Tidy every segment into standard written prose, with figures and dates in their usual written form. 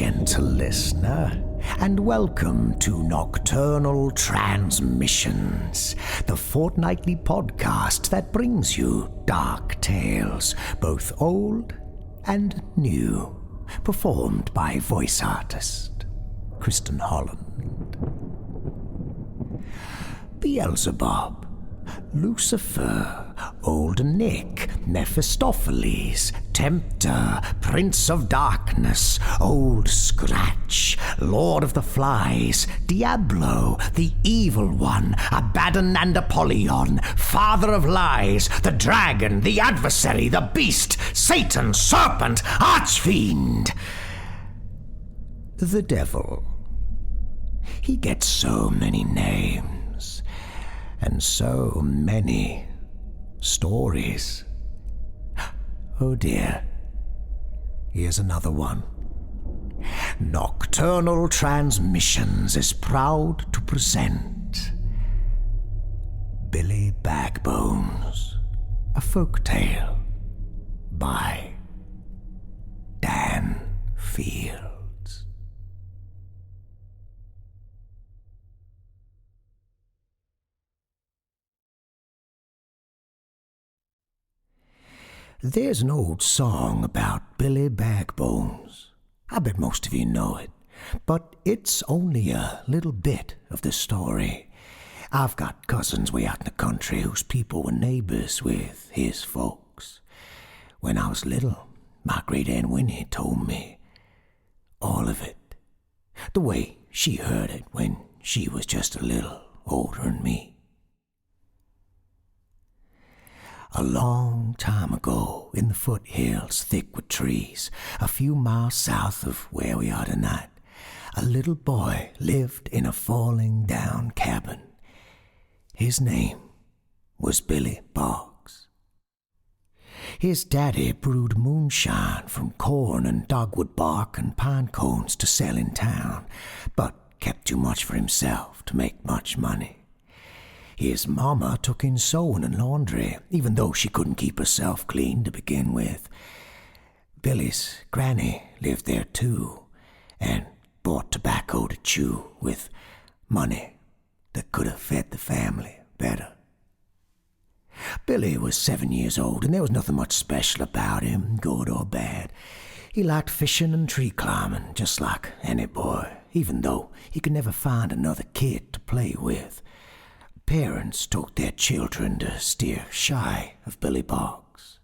gentle listener, and welcome to Nocturnal Transmissions, the fortnightly podcast that brings you dark tales, both old and new, performed by voice artist Kristin Holland. Beelzebub, Lucifer, Old Nick, Mephistopheles, Tempter, Prince of Darkness, Old Scratch, Lord of the Flies, Diablo, the Evil One, Abaddon and Apollyon, Father of Lies, the Dragon, the Adversary, the Beast, Satan, Serpent, Archfiend. The Devil. He gets so many names, and so many stories. Oh dear, here's another one. Nocturnal Transmissions is proud to present Billy BAGBONES, a folktale by Dan Fields. There's an old song about Billy BAGBONES. I bet most of you know it, but it's only a little bit of the story. I've got cousins way out in the country whose people were neighbors with his folks. When I was little, my great-aunt Winnie told me all of it, the way she heard it when she was just a little older than me. A long time ago, in the foothills thick with trees, a few miles south of where we are tonight, a little boy lived in a falling down cabin. His name was Billy Boggs. His daddy brewed moonshine from corn and dogwood bark and pine cones to sell in town, but kept too much for himself to make much money. His mama took in sewing and laundry, even though she couldn't keep herself clean to begin with. Billy's granny lived there too, and bought tobacco to chew with money that could have fed the family better. Billy was 7 years old, and there was nothing much special about him, good or bad. He liked fishing and tree climbing, just like any boy, even though he could never find another kid to play with. Parents taught their children to steer shy of Billy Boggs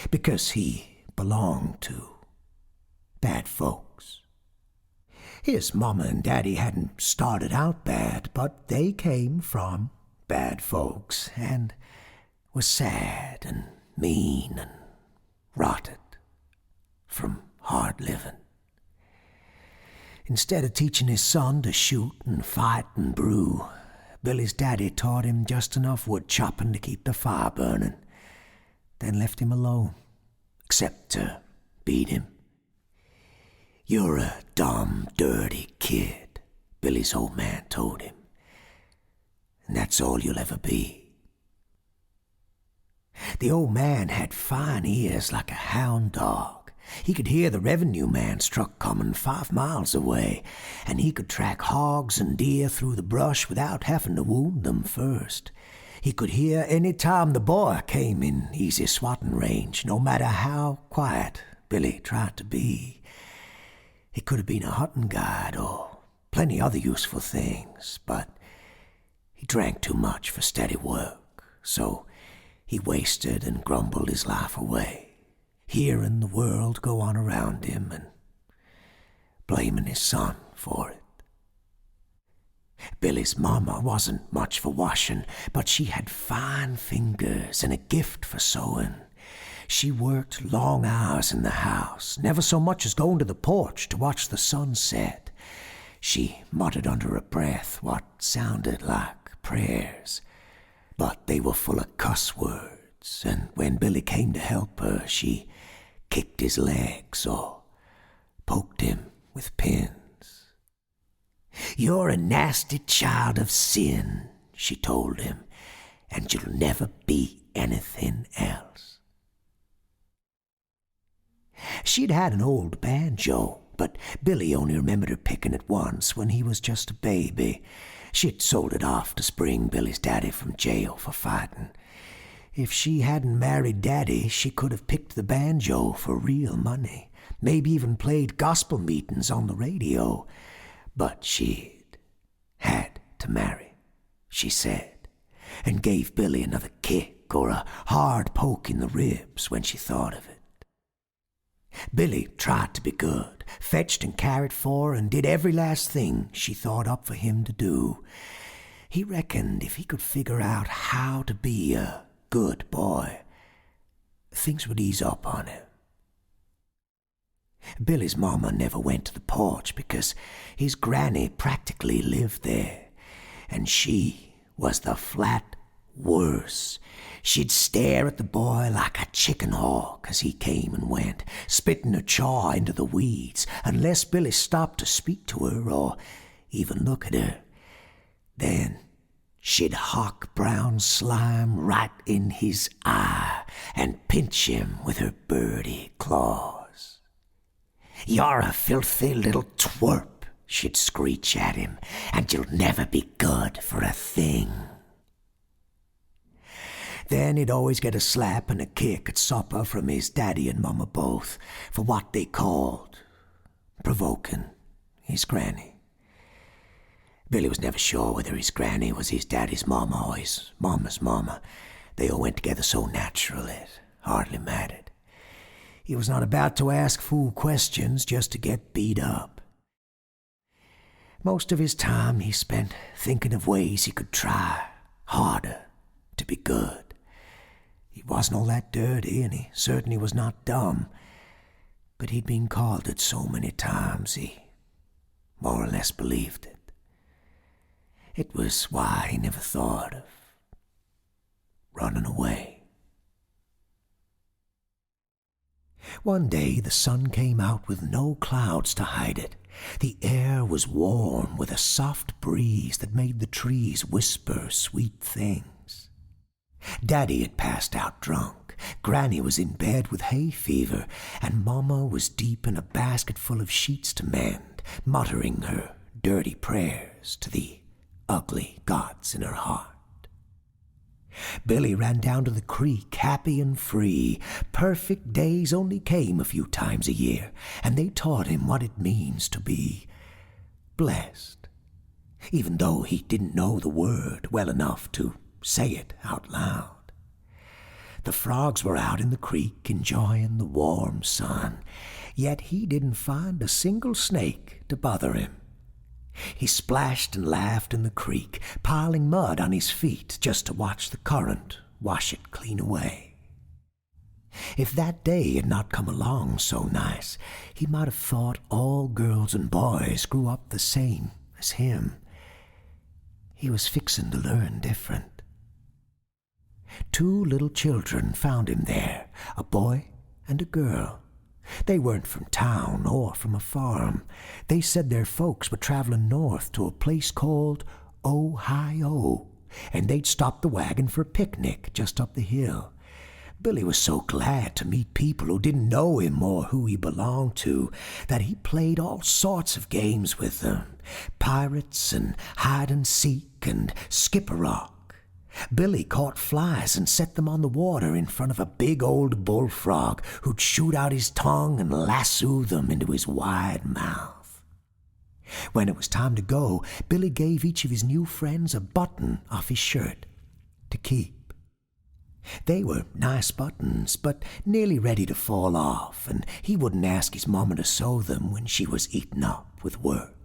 because he belonged to bad folks. His mama and daddy hadn't started out bad, but they came from bad folks and were sad and mean and rotted from hard living. Instead of teaching his son to shoot and fight and brew, Billy's daddy taught him just enough wood chopping to keep the fire burning, then left him alone, except to beat him. "You're a dumb, dirty kid," Billy's old man told him, "and that's all you'll ever be." The old man had fine ears like a hound dog. He could hear the revenue man's truck coming 5 miles away, and he could track hogs and deer through the brush without having to wound them first. He could hear any time the boy came in easy swatting range, no matter how quiet Billy tried to be. He could have been a hunting guide or plenty other useful things, but he drank too much for steady work, so he wasted and grumbled his life away, hearing the world go on around him and blaming his son for it. Billy's mama wasn't much for washing, but she had fine fingers and a gift for sewing. She worked long hours in the house, never so much as going to the porch to watch the sun set. She muttered under her breath what sounded like prayers, but they were full of cuss words, and when Billy came to help her, she kicked his legs or poked him with pins. "You're a nasty child of sin," she told him, "and you'll never be anything else." She'd had an old banjo, but Billy only remembered her picking it once when he was just a baby. She'd sold it off to spring Billy's daddy from jail for fighting. If she hadn't married Daddy, she could have picked the banjo for real money, maybe even played gospel meetings on the radio. But she'd had to marry, she said, and gave Billy another kick or a hard poke in the ribs when she thought of it. Billy tried to be good, fetched and carried for and did every last thing she thought up for him to do. He reckoned if he could figure out how to be a good boy, things would ease up on him. Billy's mama never went to the porch because his granny practically lived there, and she was the flat worst. She'd stare at the boy like a chicken hawk as he came and went, spitting her jaw into the weeds, unless Billy stopped to speak to her or even look at her. Then she'd hawk brown slime right in his eye and pinch him with her birdie claws. "You're a filthy little twerp," she'd screech at him, "and you'll never be good for a thing." Then he'd always get a slap and a kick at supper from his daddy and mama both for what they called provoking his granny. Billy was never sure whether his granny was his daddy's mama or his mama's mama. They all went together so natural it hardly mattered. He was not about to ask fool questions just to get beat up. Most of his time he spent thinking of ways he could try harder to be good. He wasn't all that dirty, and he certainly was not dumb, but he'd been called it so many times he more or less believed it. It was why he never thought of running away. One day the sun came out with no clouds to hide it. The air was warm with a soft breeze that made the trees whisper sweet things. Daddy had passed out drunk, Granny was in bed with hay fever, and Mama was deep in a basket full of sheets to mend, muttering her dirty prayers to the ugly gods in her heart. Billy ran down to the creek, happy and free. Perfect days only came a few times a year, and they taught him what it means to be blessed, even though he didn't know the word well enough to say it out loud. The frogs were out in the creek enjoying the warm sun, yet he didn't find a single snake to bother him. He splashed and laughed in the creek, piling mud on his feet just to watch the current wash it clean away. If that day had not come along so nice, he might have thought all girls and boys grew up the same as him. He was fixin' to learn different. 2 little children found him there, a boy and a girl. They weren't from town or from a farm. They said their folks were traveling north to a place called Ohio, and they'd stopped the wagon for a picnic just up the hill. Billy was so glad to meet people who didn't know him or who he belonged to that he played all sorts of games with them, pirates and hide-and-seek and skip-a-rock. Billy caught flies and set them on the water in front of a big old bullfrog who'd shoot out his tongue and lasso them into his wide mouth. When it was time to go, Billy gave each of his new friends a button off his shirt to keep. They were nice buttons, but nearly ready to fall off, and he wouldn't ask his mama to sew them when she was eaten up with work.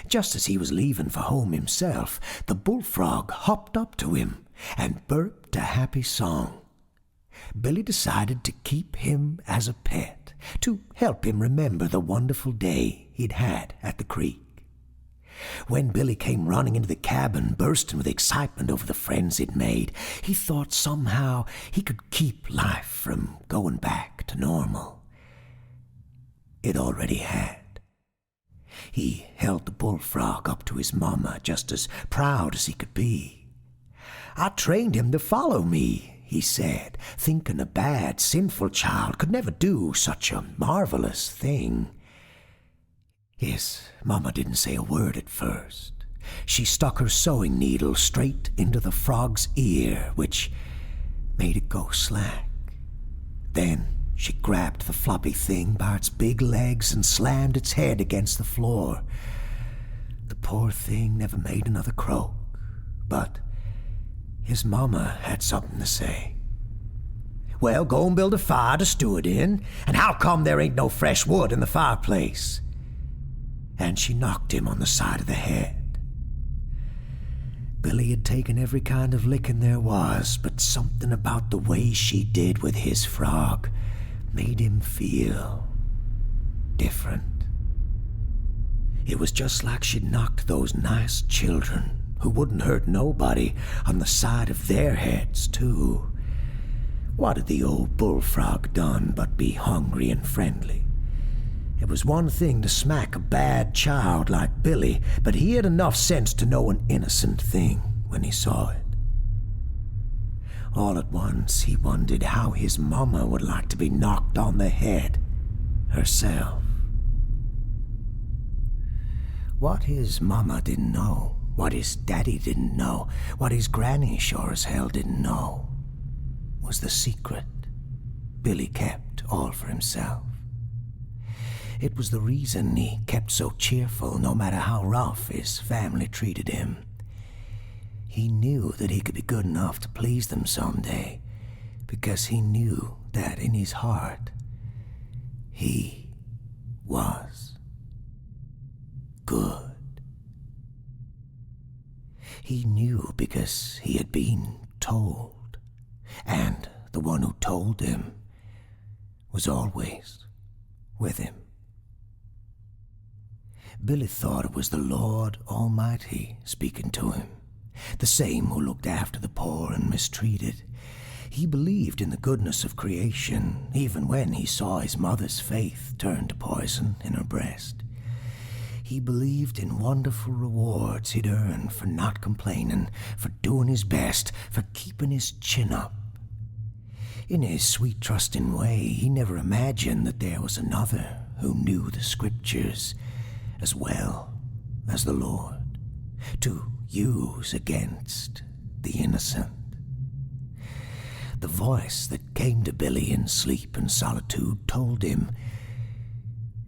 Just as he was leaving for home himself, the bullfrog hopped up to him and burped a happy song. Billy decided to keep him as a pet, to help him remember the wonderful day he'd had at the creek. When Billy came running into the cabin, bursting with excitement over the friends he'd made, he thought somehow he could keep life from going back to normal. It already had. He held the bullfrog up to his mama, just as proud as he could be. "I trained him to follow me," he said, thinking a bad, sinful child could never do such a marvelous thing. His mama didn't say a word at first. She stuck her sewing needle straight into the frog's ear, which made it go slack. Then she grabbed the floppy thing by its big legs and slammed its head against the floor. The poor thing never made another croak, but his mama had something to say. "Well, go and build a fire to stew it in, and how come there ain't no fresh wood in the fireplace?" And she knocked him on the side of the head. Billy had taken every kind of licking there was, but something about the way she did with his frog made him feel different. It was just like she'd knocked those nice children, who wouldn't hurt nobody, on the side of their heads, too. What had the old bullfrog done but be hungry and friendly? It was one thing to smack a bad child like Billy, but he had enough sense to know an innocent thing when he saw it. All at once, he wondered how his mama would like to be knocked on the head herself. What his mama didn't know, what his daddy didn't know, what his granny sure as hell didn't know, was the secret Billy kept all for himself. It was the reason he kept so cheerful no matter how rough his family treated him. He knew that he could be good enough to please them someday, because he knew that in his heart he was good. He knew because he had been told, and the one who told him was always with him. Billy thought it was the Lord Almighty speaking to him, the same who looked after the poor and mistreated. He believed in the goodness of creation, even when he saw his mother's faith turn to poison in her breast. He believed in wonderful rewards he'd earn for not complaining, for doing his best, for keeping his chin up. In his sweet trusting way, he never imagined that there was another who knew the scriptures as well as the Lord, to use against the innocent. The voice that came to Billy in sleep and solitude told him,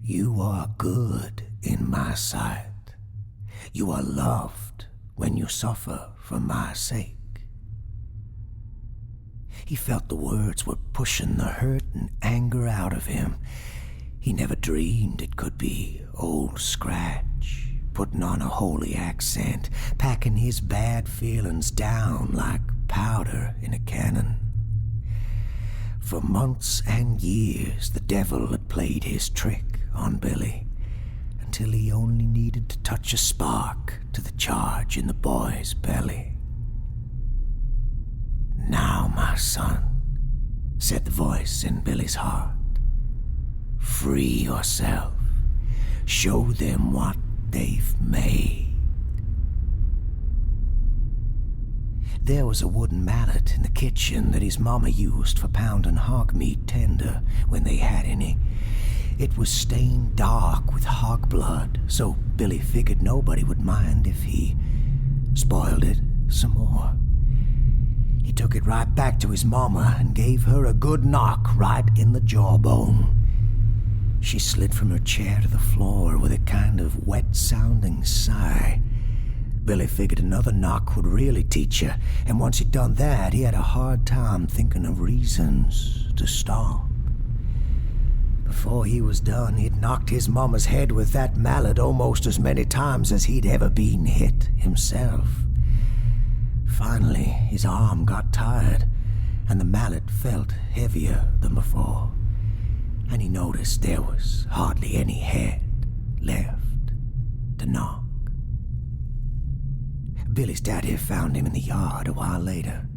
"You are good in my sight. You are loved when you suffer for my sake." He felt the words were pushing the hurt and anger out of him. He never dreamed it could be Old Scratch, putting on a holy accent, packing his bad feelings down like powder in a cannon. For months and years, the devil had played his trick on Billy, until he only needed to touch a spark to the charge in the boy's belly. "Now, my son," said the voice in Billy's heart, "free yourself. Show them what they've made." There was a wooden mallet in the kitchen that his mama used for pounding hog meat tender when they had any. It was stained dark with hog blood, so Billy figured nobody would mind if he spoiled it some more. He took it right back to his mama and gave her a good knock right in the jawbone. She slid from her chair to the floor with a kind of wet-sounding sigh. Billy figured another knock would really teach her, and once he'd done that, he had a hard time thinking of reasons to stop. Before he was done, he'd knocked his mama's head with that mallet almost as many times as he'd ever been hit himself. Finally, his arm got tired, and the mallet felt heavier than before, and he noticed there was hardly any head left to knock. Billy's daddy found him in the yard a while later.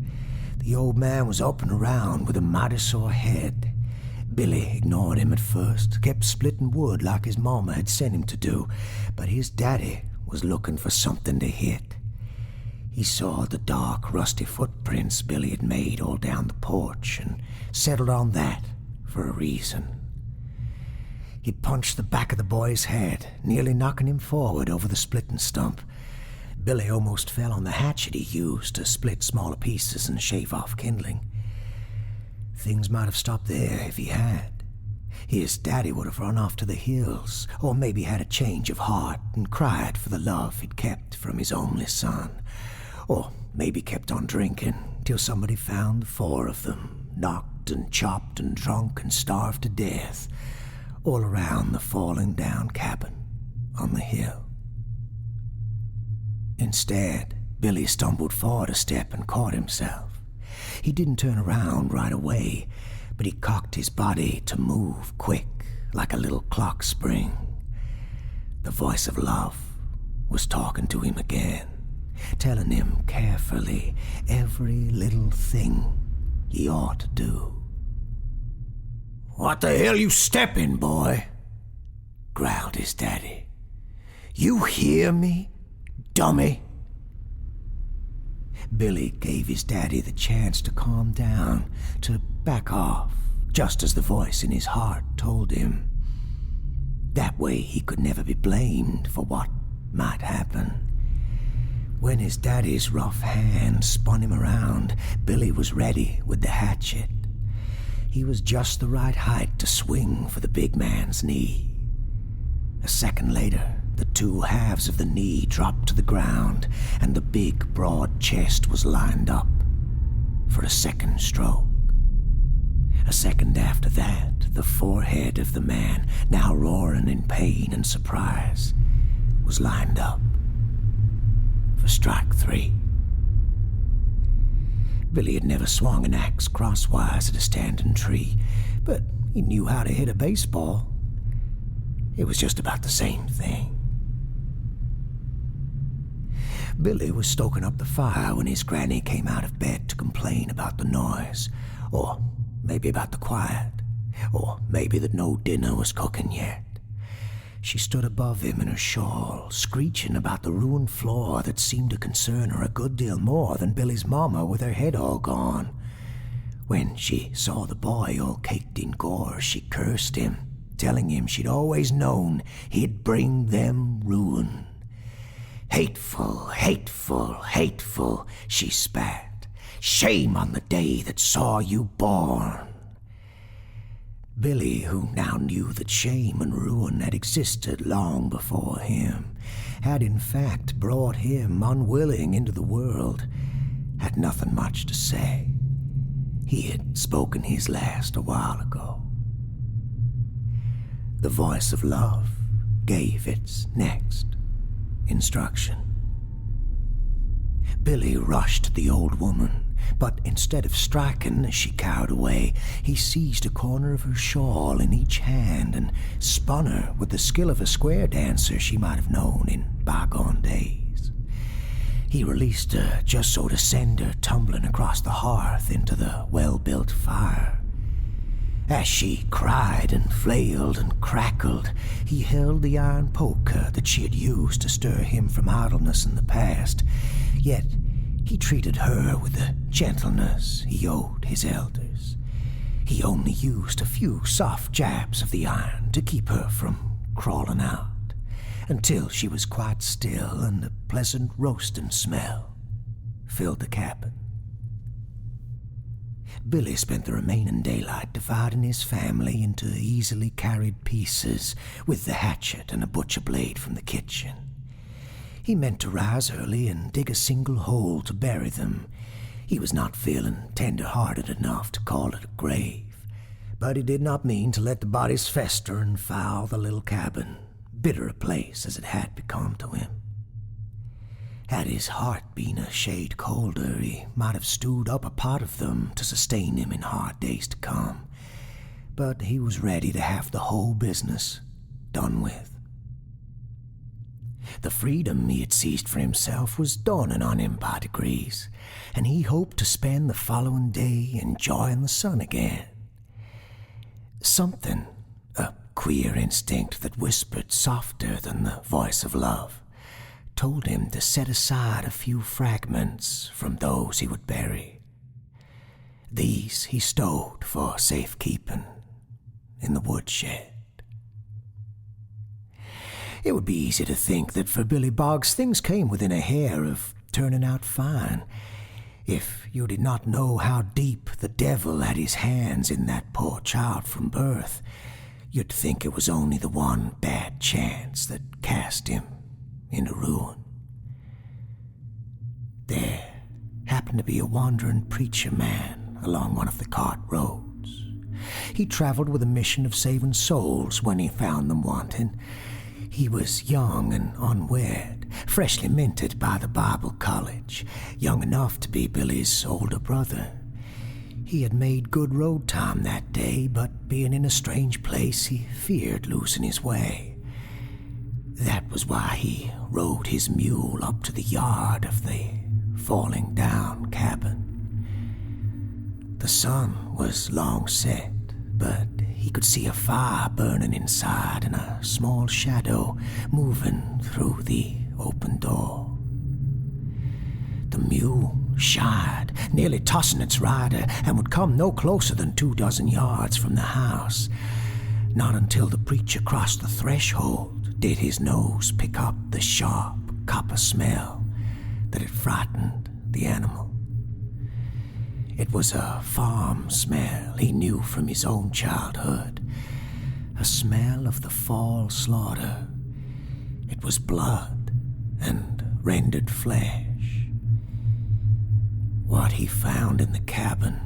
The old man was up and around with a mighty sore head. Billy ignored him at first, kept splitting wood like his mama had sent him to do, but his daddy was looking for something to hit. He saw the dark, rusty footprints Billy had made all down the porch and settled on that for a reason. He punched the back of the boy's head, nearly knocking him forward over the splitting stump. Billy almost fell on the hatchet he used to split smaller pieces and shave off kindling. Things might have stopped there if he had. His daddy would have run off to the hills, or maybe had a change of heart and cried for the love he'd kept from his only son. Or maybe kept on drinking till somebody found the four of them, knocked and chopped and drunk and starved to death, all around the falling down cabin on the hill. Instead, Billy stumbled forward a step and caught himself. He didn't turn around right away, but he cocked his body to move quick, like a little clock spring. The voice of love was talking to him again, telling him carefully every little thing he ought to do. "What the hell you stepping, boy?" growled his daddy. "You hear me, dummy?" Billy gave his daddy the chance to calm down, to back off, just as the voice in his heart told him. That way he could never be blamed for what might happen. When his daddy's rough hand spun him around, Billy was ready with the hatchet. He was just the right height to swing for the big man's knee. A second later, the two halves of the knee dropped to the ground, and the big, broad chest was lined up for a second stroke. A second after that, the forehead of the man, now roaring in pain and surprise, was lined up for strike 3. Billy had never swung an axe crosswise at a standing tree, but he knew how to hit a baseball. It was just about the same thing. Billy was stoking up the fire when his granny came out of bed to complain about the noise, or maybe about the quiet, or maybe that no dinner was cooking yet. She stood above him in her shawl, screeching about the ruined floor that seemed to concern her a good deal more than Billy's mama with her head all gone. When she saw the boy all caked in gore, she cursed him, telling him she'd always known he'd bring them ruin. "Hateful, hateful, hateful," she spat. "Shame on the day that saw you born." Billy, who now knew that shame and ruin had existed long before him, had in fact brought him unwilling into the world, had nothing much to say. He had spoken his last a while ago. The voice of love gave its next instruction. Billy rushed to the old woman, but instead of striking as she cowered away, he seized a corner of her shawl in each hand and spun her with the skill of a square dancer she might have known in bygone days. He released her just so to send her tumbling across the hearth into the well-built fire. As she cried and flailed and crackled, he held the iron poker that she had used to stir him from idleness in the past, yet he treated her with the gentleness he owed his elders. He only used a few soft jabs of the iron to keep her from crawling out, until she was quite still and a pleasant roasting smell filled the cabin. Billy spent the remaining daylight dividing his family into easily carried pieces with the hatchet and a butcher blade from the kitchen. He meant to rise early and dig a single hole to bury them. He was not feeling tender-hearted enough to call it a grave, but he did not mean to let the bodies fester and foul the little cabin, bitter a place as it had become to him. Had his heart been a shade colder, he might have stewed up a pot of them to sustain him in hard days to come, but he was ready to have the whole business done with. The freedom he had seized for himself was dawning on him by degrees, and he hoped to spend the following day enjoying the sun again. Something, a queer instinct that whispered softer than the voice of love, told him to set aside a few fragments from those he would bury. These he stowed for safekeeping in the woodshed. It would be easy to think that for Billy Boggs things came within a hair of turning out fine. If you did not know how deep the devil had his hands in that poor child from birth, you'd think it was only the one bad chance that cast him into ruin. There happened to be a wandering preacher man along one of the cart roads. He traveled with a mission of saving souls when he found them wanting. He was young and unwed, freshly minted by the Bible college, young enough to be Billy's older brother. He had made good road time that day, but being in a strange place, he feared losing his way. That was why he rode his mule up to the yard of the falling down cabin. The sun was long set, but he could see a fire burning inside and a small shadow moving through the open door. The mule shied, nearly tossing its rider, and would come no closer than 24 yards from the house. Not until the preacher crossed the threshold did his nose pick up the sharp copper smell that had frightened the animal. It was a farm smell he knew from his own childhood, a smell of the fall slaughter. It was blood and rendered flesh. What he found in the cabin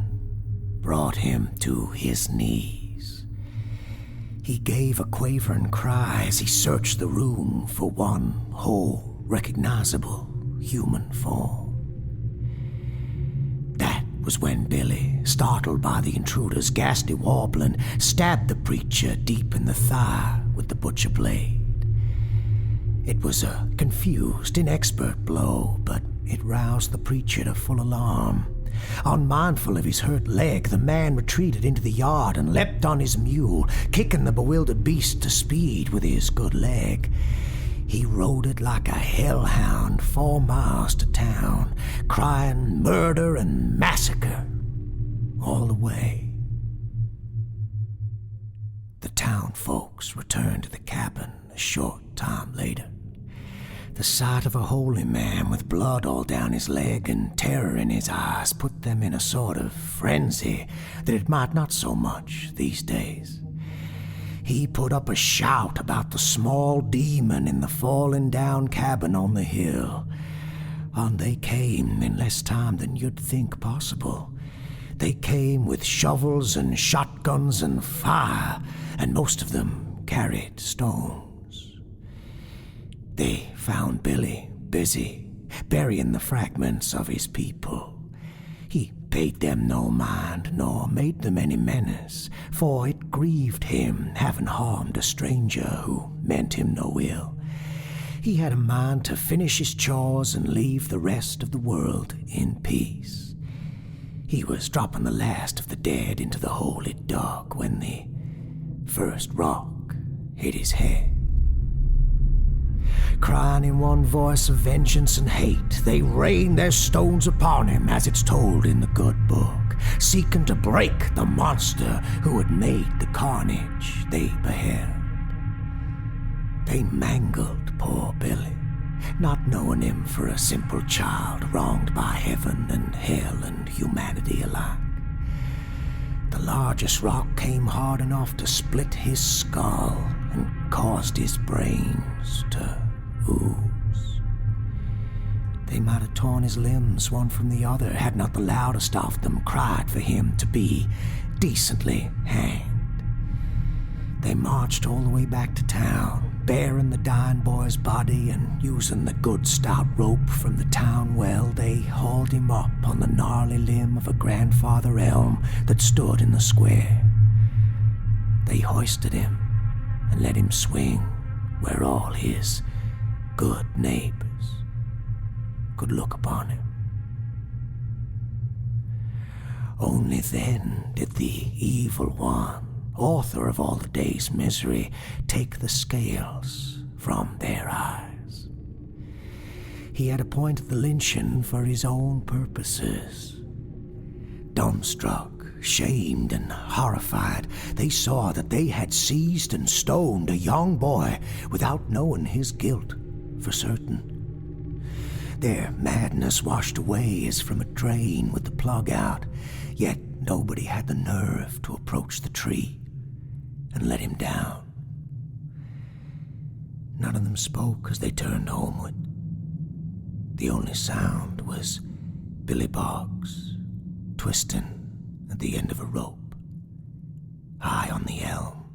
brought him to his knees. He gave a quavering cry as he searched the room for one whole, recognizable human form. That was when Billy, startled by the intruder's ghastly warbling, stabbed the preacher deep in the thigh with the butcher blade. It was a confused, inexpert blow, but it roused the preacher to full alarm. Unmindful of his hurt leg, the man retreated into the yard and leapt on his mule, kicking the bewildered beast to speed with his good leg. He rode it like a hellhound 4 miles to town, crying murder and massacre all the way. The town folks returned to the cabin a short time later. The sight of a holy man with blood all down his leg and terror in his eyes put them in a sort of frenzy that it might not so much these days. He put up a shout about the small demon in the falling down cabin on the hill. On they came in less time than you'd think possible. They came with shovels and shotguns and fire, and most of them carried stones. They found Billy busy, burying the fragments of his people. He paid them no mind, nor made them any menace, for it grieved him, having harmed a stranger who meant him no ill. He had a mind to finish his chores and leave the rest of the world in peace. He was dropping the last of the dead into the hole he'd dug when the first rock hit his head. Crying in one voice of vengeance and hate, they rained their stones upon him as it's told in the good book, seeking to break the monster who had made the carnage they beheld. They mangled poor Billy, not knowing him for a simple child wronged by heaven and hell and humanity alike. The largest rock came hard enough to split his skull and caused his brains to ooze. They might have torn his limbs one from the other had not the loudest of them cried for him to be decently hanged. They marched all the way back to town, bearing the dying boy's body, and using the good stout rope from the town well, they hauled him up on the gnarly limb of a grandfather elm that stood in the square. They hoisted him and let him swing where all his good neighbors could look upon him. Only then did the evil one, author of all the day's misery, take the scales from their eyes. He had appointed the lynching for his own purposes. Dumbstruck, shamed and horrified, they saw that they had seized and stoned a young boy without knowing his guilt for certain. Their madness washed away as from a drain with the plug out, yet nobody had the nerve to approach the tree and let him down. None of them spoke as they turned homeward. The only sound was Billy Boggs twisting at the end of a rope, high on the elm,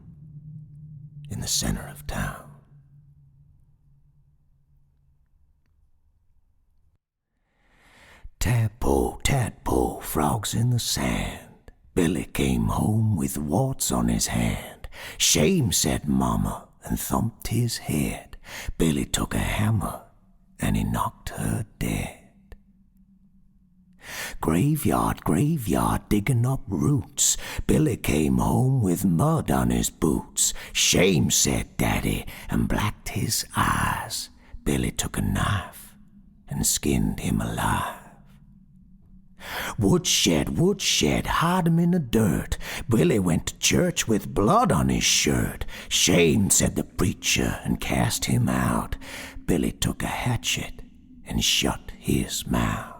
in the center of town. Tadpole, tadpole, frogs in the sand. Billy came home with warts on his hand. Shame, said Mama, and thumped his head. Billy took a hammer, and he knocked her dead. Graveyard, graveyard, digging up roots. Billy came home with mud on his boots. Shame, said Daddy, and blacked his eyes. Billy took a knife and skinned him alive. Woodshed, woodshed, hide him in the dirt. Billy went to church with blood on his shirt. Shame, said the preacher, and cast him out. Billy took a hatchet and shut his mouth.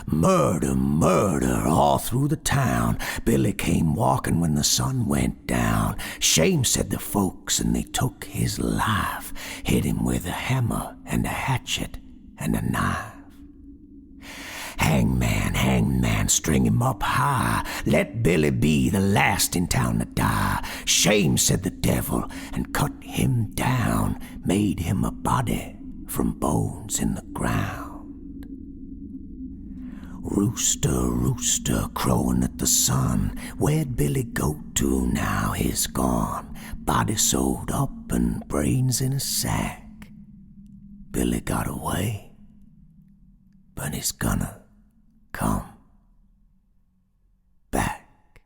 Murder, murder, all through the town. Billy came walking when the sun went down. Shame, said the folks, and they took his life. Hit him with a hammer and a hatchet and a knife. Hangman, hangman, string him up high. Let Billy be the last in town to die. Shame, said the devil, and cut him down. Made him a body from bones in the ground. Rooster, rooster, crowing at the sun. Where'd Billy go to now he's gone? Body sewed up and brains in a sack. Billy got away, but he's gonna come back.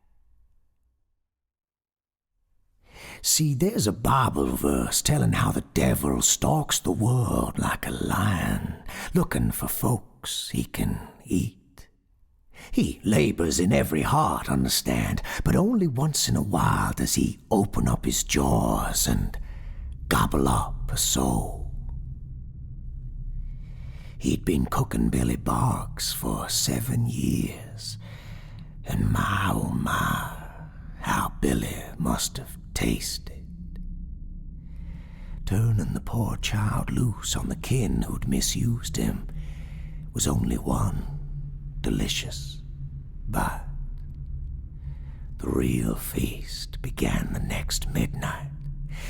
See, there's a Bible verse telling how the devil stalks the world like a lion, looking for folks he can eat. He labors in every heart, understand, but only once in a while does he open up his jaws and gobble up a soul. He'd been cooking Billy Boggs for 7 years, and my, oh my, how Billy must have tasted. Turning the poor child loose on the kin who'd misused him was only one delicious bite. The real feast began the next midnight,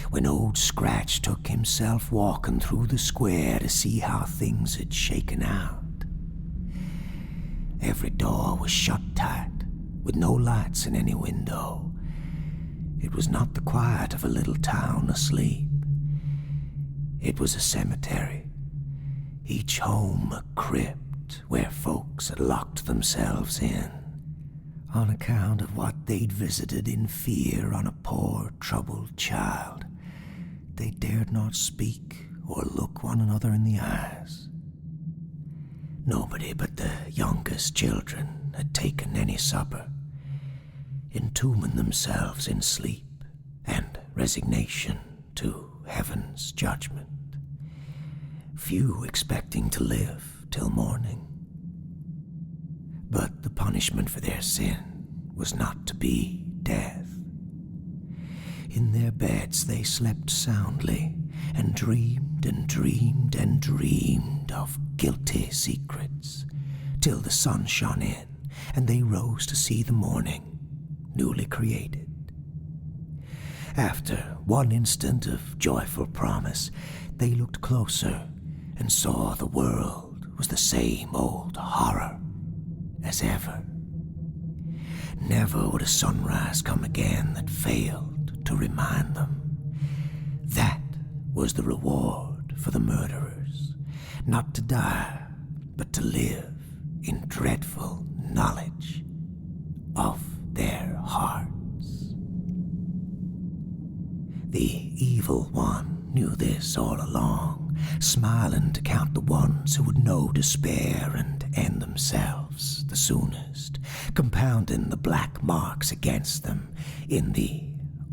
when old Scratch took himself walking through the square to see how things had shaken out. Every door was shut tight, with no lights in any window. It was not the quiet of a little town asleep. It was a cemetery, each home a crypt where folks had locked themselves in, on account of what they'd visited in fear on a poor, troubled child. They dared not speak or look one another in the eyes. Nobody but the youngest children had taken any supper, entombing themselves in sleep and resignation to heaven's judgment, few expecting to live till morning. But the punishment for their sin was not to be death. In their beds they slept soundly, and dreamed and dreamed and dreamed of guilty secrets, till the sun shone in, and they rose to see the morning newly created. After one instant of joyful promise, they looked closer and saw the world was the same old horror as ever. Never would a sunrise come again that failed to remind them. That was the reward for the murderers, not to die, but to live in dreadful knowledge of their hearts. The evil one knew this all along, smiling to count the ones who would know despair and end themselves the soonest, compounding the black marks against them in the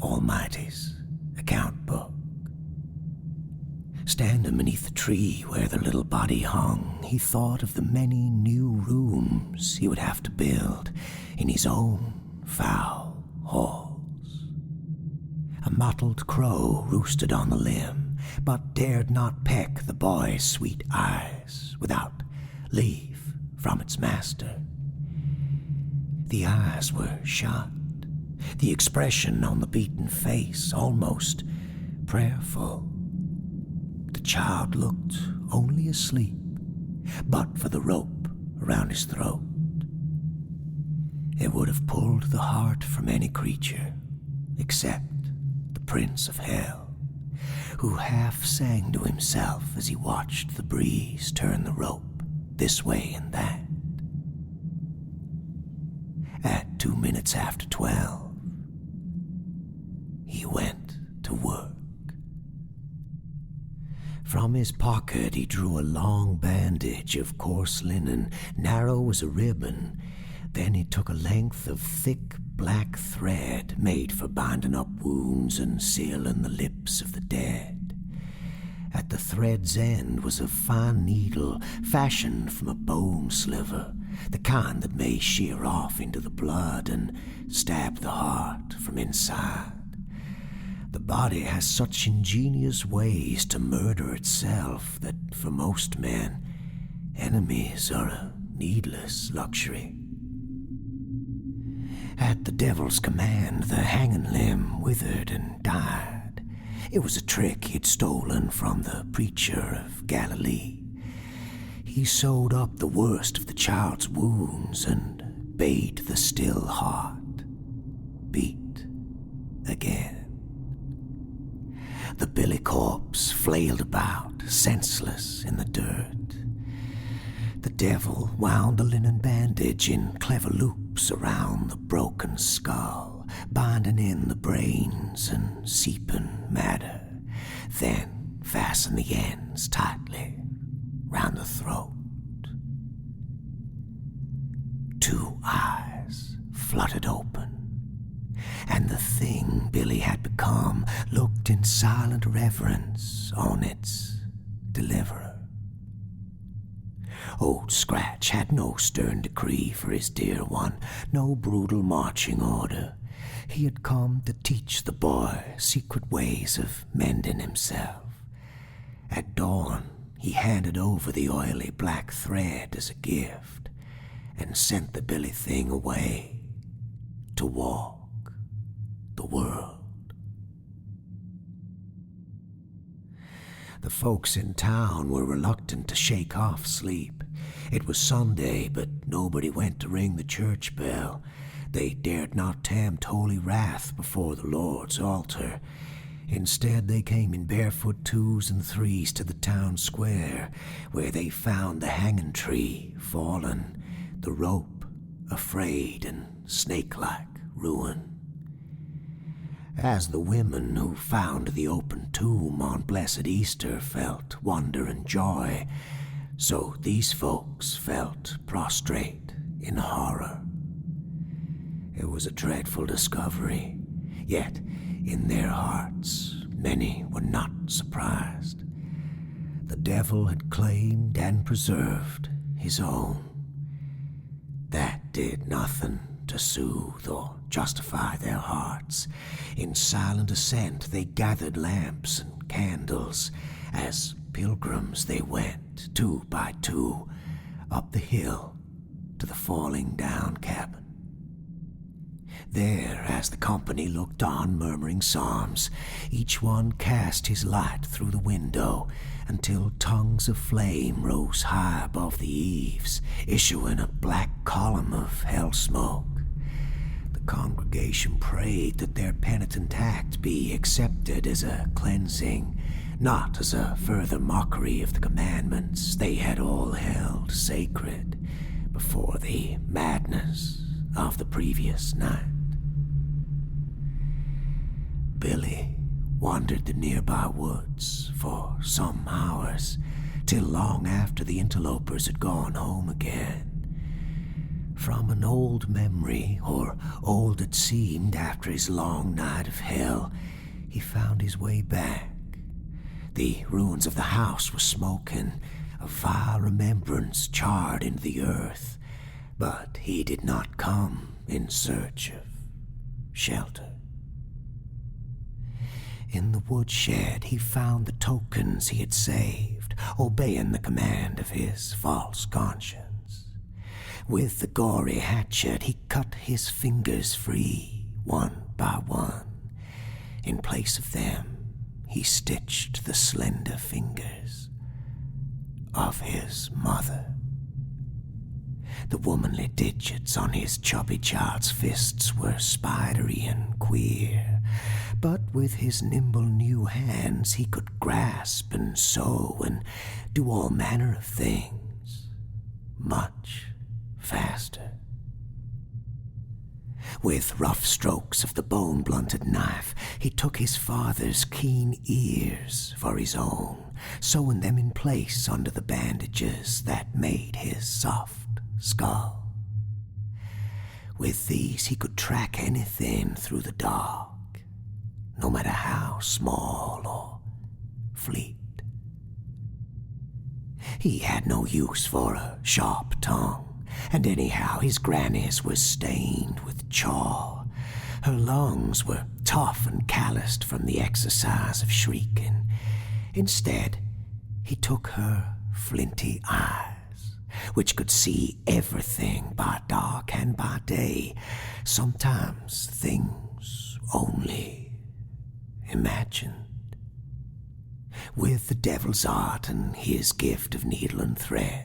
Almighty's account book. Standing beneath the tree where the little body hung, he thought of the many new rooms he would have to build in his own foul halls. A mottled crow roosted on the limb, but dared not peck the boy's sweet eyes without leave from its master. The eyes were shut, the expression on the beaten face almost prayerful. The child looked only asleep, but for the rope around his throat. It would have pulled the heart from any creature, except the Prince of Hell, who half sang to himself as he watched the breeze turn the rope this way and that. At 2 minutes after 12, he went to work. From his pocket he drew a long bandage of coarse linen, narrow as a ribbon. Then he took a length of thick black thread made for binding up wounds and sealing the lips of the dead. At the thread's end was a fine needle fashioned from a bone sliver, the kind that may shear off into the blood and stab the heart from inside. The body has such ingenious ways to murder itself that for most men, enemies are a needless luxury. At the devil's command, the hanging limb withered and died. It was a trick he'd stolen from the preacher of Galilee. He sewed up the worst of the child's wounds and bade the still heart beat again. The billy corpse flailed about, senseless in the dirt. The devil wound the linen bandage in clever loops around the broken skull, binding in the brains and seeping matter, then fastened the ends tightly round the throat. 2 eyes fluttered open, and the thing Billy had become looked in silent reverence on its deliverer. Old Scratch had no stern decree for his dear one, no brutal marching order. He had come to teach the boy secret ways of mending himself. At dawn, he handed over the oily black thread as a gift and sent the Billy thing away to walk the world. The folks in town were reluctant to shake off sleep. It was Sunday, but nobody went to ring the church bell. They dared not tempt holy wrath before the Lord's altar. Instead, they came in barefoot 2s and 3s to the town square, where they found the hanging tree fallen, the rope a frayed and snake-like ruin. As the women who found the open tomb on blessed Easter felt wonder and joy, so these folks felt prostrate in horror. It was a dreadful discovery, yet in their hearts many were not surprised. The devil had claimed and preserved his own. That did nothing to soothe or justify their hearts. In silent assent they gathered lamps and candles. As pilgrims they went, 2 by 2, up the hill to the falling down cabin. There, as the company looked on murmuring psalms, each one cast his light through the window until tongues of flame rose high above the eaves, issuing a black column of hell smoke. The congregation prayed that their penitent act be accepted as a cleansing, not as a further mockery of the commandments they had all held sacred before the madness of the previous night. Billy wandered the nearby woods for some hours, till long after the interlopers had gone home again. From an old memory, or old it seemed after his long night of hell, he found his way back. The ruins of the house were smoking, a vile remembrance charred into the earth, but he did not come in search of shelter. In the woodshed he found the tokens he had saved, obeying the command of his false conscience. With the gory hatchet he cut his fingers free, one by one. In place of them, he stitched the slender fingers of his mother. The womanly digits on his chubby child's fists were spidery and queer, but with his nimble new hands he could grasp and sew and do all manner of things much faster. With rough strokes of the bone-blunted knife, he took his father's keen ears for his own, sewing them in place under the bandages that made his soft skull. With these he could track anything through the dark, no matter how small or fleet. He had no use for a sharp tongue, and anyhow his granny's was stained with chaw. Her lungs were tough and calloused from the exercise of shrieking. Instead, he took her flinty eyes, which could see everything by dark and by day, sometimes things only imagined. With the devil's art and his gift of needle and thread,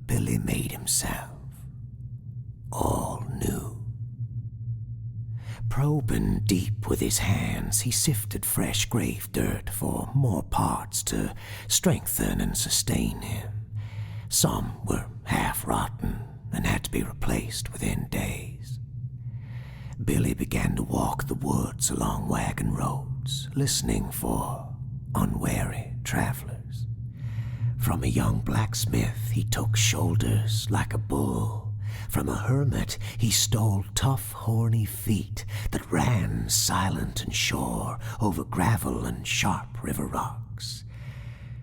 Billy made himself all new. Probing deep with his hands, he sifted fresh grave dirt for more parts to strengthen and sustain him. Some were half-rotten and had to be replaced within days. Billy began to walk the woods along wagon roads, listening for unwary travelers. From a young blacksmith he took shoulders like a bull. From a hermit he stole tough, horny feet that ran silent and sure over gravel and sharp river rocks.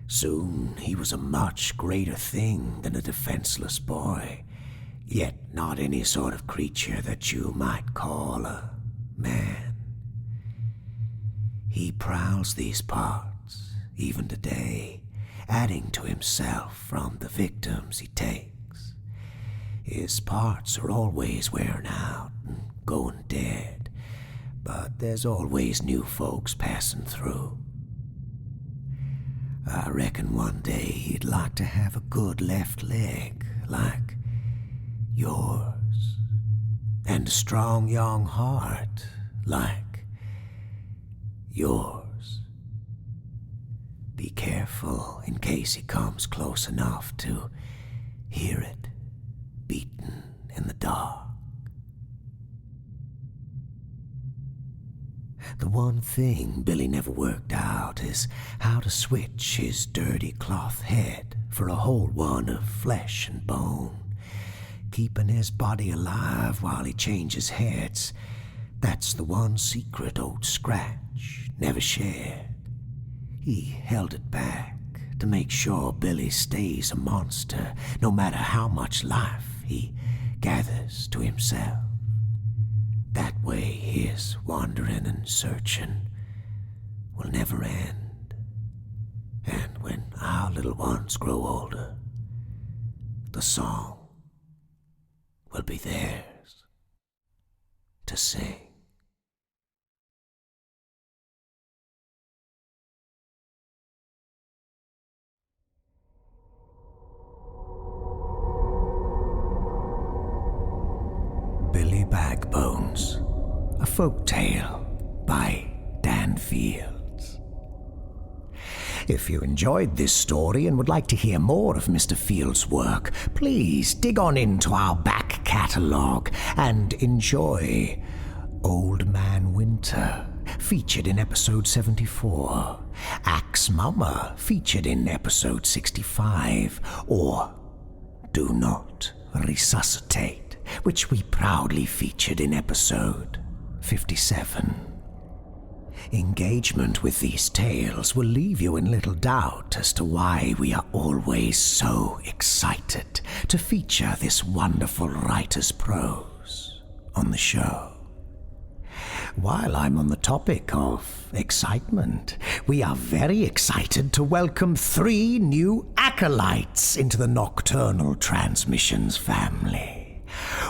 Soon he was a much greater thing than a defenseless boy, yet not any sort of creature that you might call a man. He prowls these parts, even today, adding to himself from the victims he takes. His parts are always wearing out and going dead, but there's always new folks passing through. I reckon one day he'd like to have a good left leg like yours, and a strong young heart like yours. Be careful in case he comes close enough to hear it beating in the dark. The one thing Billy never worked out is how to switch his dirty cloth head for a whole one of flesh and bone. Keeping his body alive while he changes heads, that's the one secret old Scratch never shared. He held it back to make sure Billy stays a monster, no matter how much life he gathers to himself. That way his wandering and searching will never end. And when our little ones grow older, the song will be theirs to sing. Billy BAGBONES, a folktale by Dan Fields. If you enjoyed this story and would like to hear more of Mr. Fields' work, please dig on into our back catalogue and enjoy Old Man Winter, featured in episode 74, Axe Mama, featured in episode 65, or Do Not Resuscitate, which we proudly featured in episode 57. Engagement with these tales will leave you in little doubt as to why we are always so excited to feature this wonderful writer's prose on the show. While I'm on the topic of excitement, we are very excited to welcome 3 new acolytes into the Nocturnal Transmissions family.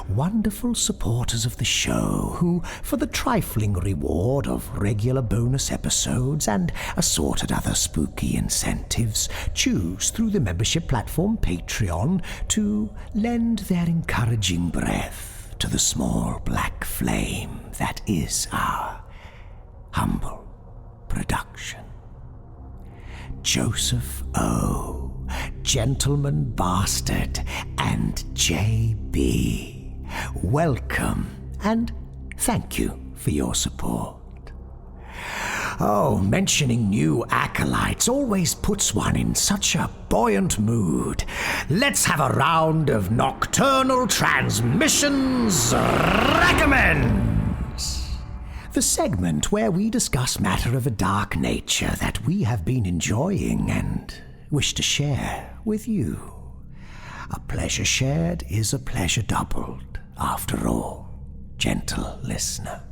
Wonderful supporters of the show who, for the trifling reward of regular bonus episodes and assorted other spooky incentives, choose through the membership platform Patreon to lend their encouraging breath to the small black flame that is our humble production. Joseph O., Gentleman Bastard, and J.B., welcome and thank you for your support. Oh, mentioning new acolytes always puts one in such a buoyant mood. Let's have a round of Nocturnal Transmissions Recommends! The segment where we discuss matter of a dark nature that we have been enjoying and wish to share with you. A pleasure shared is a pleasure doubled, after all, gentle listener.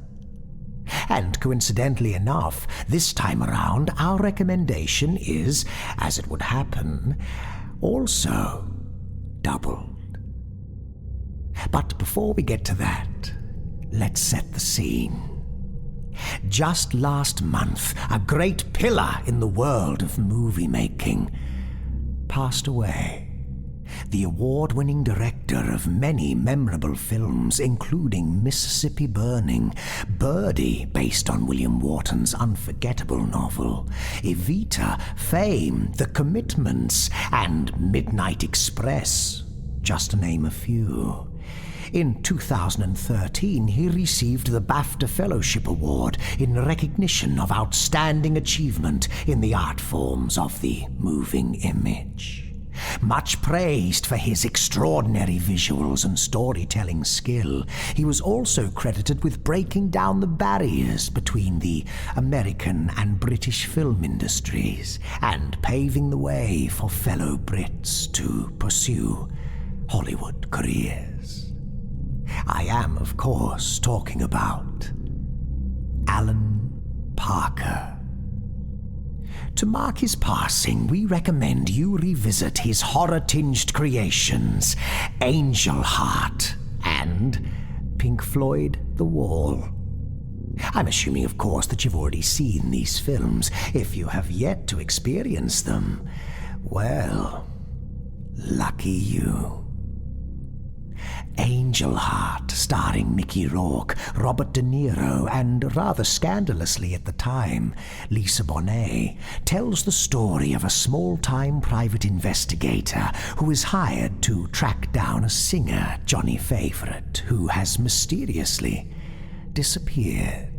And coincidentally enough, this time around, our recommendation is, as it would happen, also doubled. But before we get to that, let's set the scene. Just last month, a great pillar in the world of movie making passed away. The award-winning director of many memorable films, including Mississippi Burning, Birdie, based on William Wharton's unforgettable novel, Evita, Fame, The Commitments, and Midnight Express, just to name a few. In 2013, he received the BAFTA Fellowship Award in recognition of outstanding achievement in the art forms of the moving image. Much praised for his extraordinary visuals and storytelling skill, he was also credited with breaking down the barriers between the American and British film industries and paving the way for fellow Brits to pursue Hollywood careers. I am, of course, talking about Alan Parker. To mark his passing, we recommend you revisit his horror-tinged creations, Angel Heart and Pink Floyd The Wall. I'm assuming, of course, that you've already seen these films. If you have yet to experience them, well, lucky you. Angel Heart, starring Mickey Rourke, Robert De Niro, and rather scandalously at the time, Lisa Bonet, tells the story of a small-time private investigator who is hired to track down a singer, Johnny Favorite, who has mysteriously disappeared.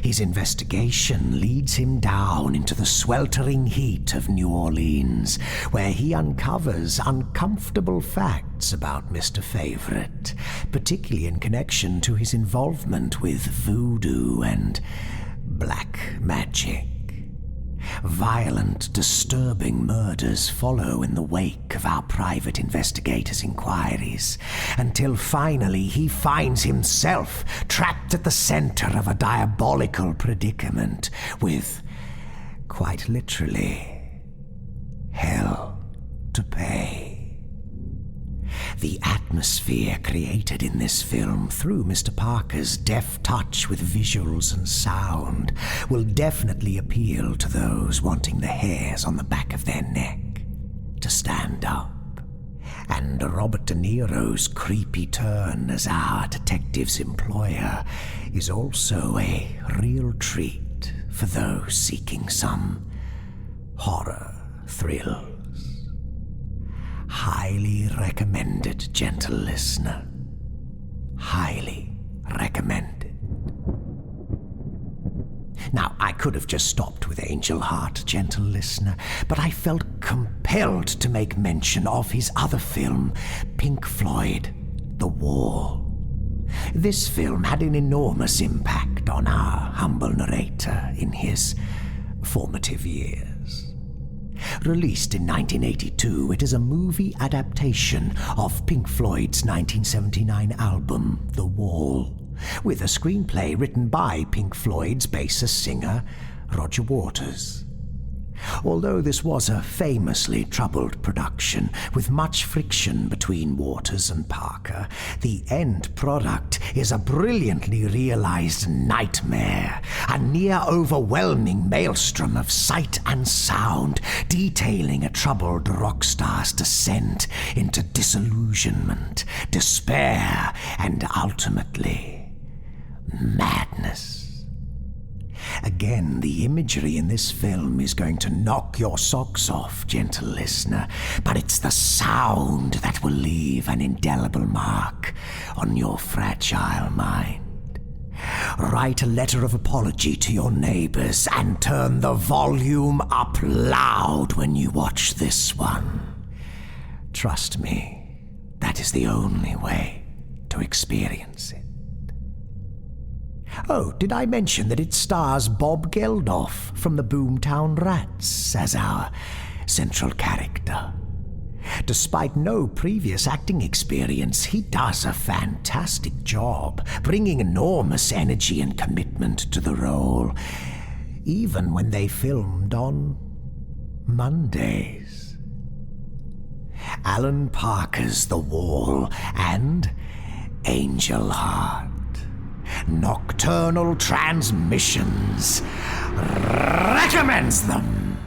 His investigation leads him down into the sweltering heat of New Orleans, where he uncovers uncomfortable facts about Mr. Favorite, particularly in connection to his involvement with voodoo and black magic. Violent, disturbing murders follow in the wake of our private investigator's inquiries, until finally he finds himself trapped at the center of a diabolical predicament with, quite literally, hell to pay. The atmosphere created in this film through Mr. Parker's deft touch with visuals and sound will definitely appeal to those wanting the hairs on the back of their neck to stand up. And Robert De Niro's creepy turn as our detective's employer is also a real treat for those seeking some horror thrills. Highly recommended, gentle listener. Highly recommended. Now, I could have just stopped with Angel Heart, gentle listener, but I felt compelled to make mention of his other film, Pink Floyd, The Wall. This film had an enormous impact on our humble narrator in his formative years. Released in 1982, it is a movie adaptation of Pink Floyd's 1979 album, The Wall, with a screenplay written by Pink Floyd's bassist-singer Roger Waters. Although this was a famously troubled production, with much friction between Waters and Parker, the end product is a brilliantly realized nightmare, a near-overwhelming maelstrom of sight and sound, detailing a troubled rock star's descent into disillusionment, despair, and ultimately madness. Again, the imagery in this film is going to knock your socks off, gentle listener, but it's the sound that will leave an indelible mark on your fragile mind. Write a letter of apology to your neighbors and turn the volume up loud when you watch this one. Trust me, that is the only way to experience it. Oh, did I mention that it stars Bob Geldof from the Boomtown Rats as our central character? Despite no previous acting experience, he does a fantastic job, bringing enormous energy and commitment to the role, even when they filmed on Mondays. Alan Parker's The Wall and Angel Heart. Nocturnal Transmissions recommends them.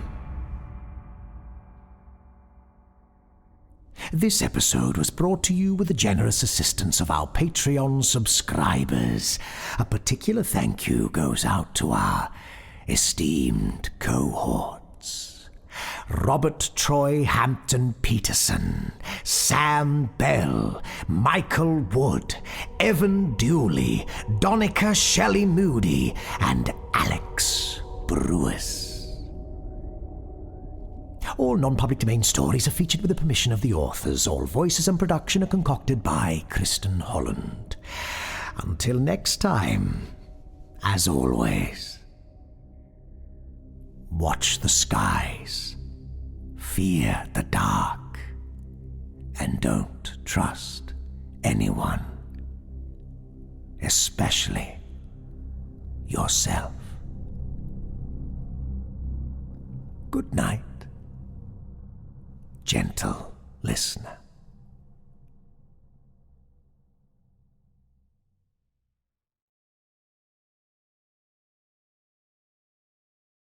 This episode was brought to you with the generous assistance of our Patreon subscribers. A particular thank you goes out to our esteemed cohorts: Robert Troy Hampton Peterson, Sam Bell, Michael Wood, Evan Dooley, Donica Shelley Moody, and Alex Brewis. All non-public domain stories are featured with the permission of the authors. All voices and production are concocted by Kristin Holland. Until next time, as always, watch the skies, fear the dark, and don't trust anyone, especially yourself. Good night, gentle listener.